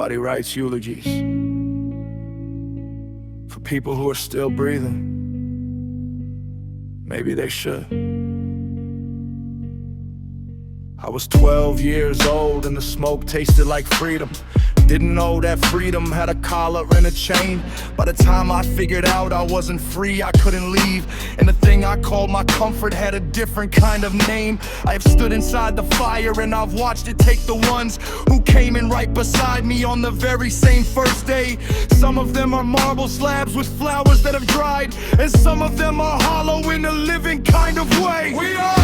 Everybody writes eulogies for people who are still breathing. Maybe they should. I was 12 years old and the smoke tasted like freedom. Didn't know that freedom had a collar and a chain. By the time I figured out I wasn't free, I couldn't leave. And the thing I called my comfort had a different kind of name. I have stood inside the fire and I've watched it take the ones who came in right beside me on the very same first day. Some of them are marble slabs with flowers that have dried, and some of them are hollow in a living kind of way. We are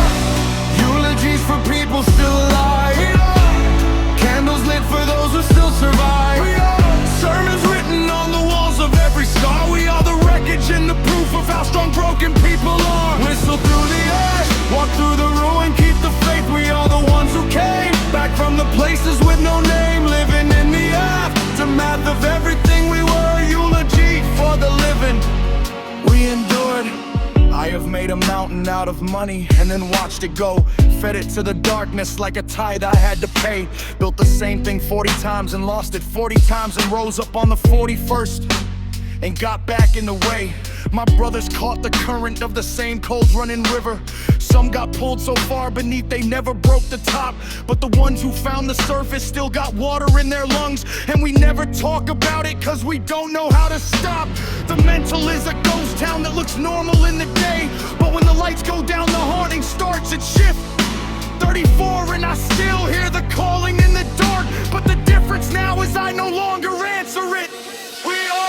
eulogies for people still alive. We are candles lit for those who still survive. We are sermons written on the walls of every scar. We are the wreckage and the proof of how strong broken people are. Whistle through the ash, walk through the ruin, keep the faith. We are the ones who came back from the places with no name, living in the aftermath of everything we were. Eulogy for the living we endured. I have made a mountain out of money and then watched it go. Fed it to the darkness like a tithe I had to pay. Built the same thing 40 times and lost it 40 times, and rose up on the 41st and got back in the way. My brothers caught the current of the same cold running river. Some got pulled so far beneath they never broke the top, but the ones who found the surface still got water in their lungs. And we never talk about it cause we don't know how to stop. The mental is a ghost town that looks normal in the day, but when the lights go down the haunting starts at shift 34, and I still hear the calling in the dark. But the difference now is I no longer answer it. We are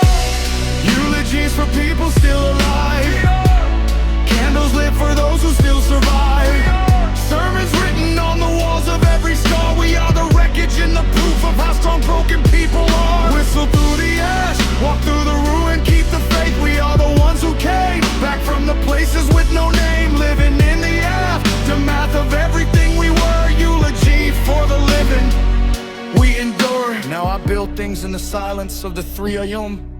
eulogies for people still alive. Candles lit for those who still survive. Sermons written on the walls of every scar. We are the wreckage and the proof of how strong broken people are. Whistle through the ash, walk through the ruin, keep the faith. We are the ones who came back from the places with no name, living in the aftermath of everything we were. Eulogy for the living we endure. Now I build things in the silence of the 3 a.m.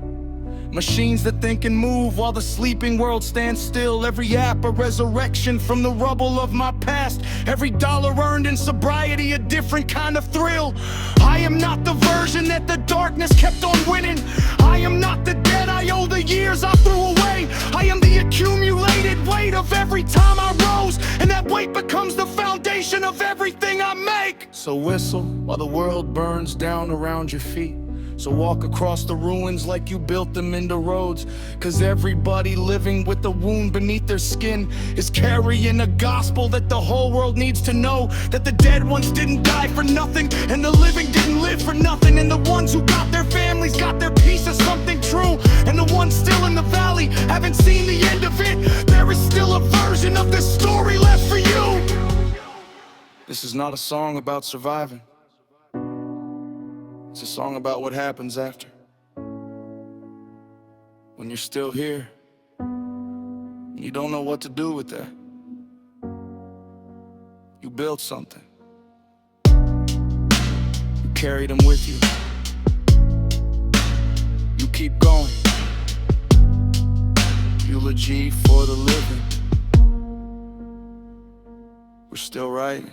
Machines that think and move while the sleeping world stands still. Every app a resurrection from the rubble of my past. Every dollar earned in sobriety a different kind of thrill. I am not the version that the darkness kept on winning. I am not the debt I owe the years I threw away. I am the accumulated weight of every time I rose, and that weight becomes the foundation of everything I make. So whistle while the world burns down around your feet. So walk across the ruins like you built them into roads. Cause everybody living with a wound beneath their skin is carrying a gospel that the whole world needs to know. That the dead ones didn't die for nothing, and the living didn't live for nothing. And the ones who got their families got their piece of something true. And the ones still in the valley haven't seen the end of it. There is still a version of this story left for you. This is not a song about surviving. It's a song about what happens after. When you're still here, you don't know what to do with that. You built something. You carried them with you. You keep going. Eulogy for the living. We're still writing.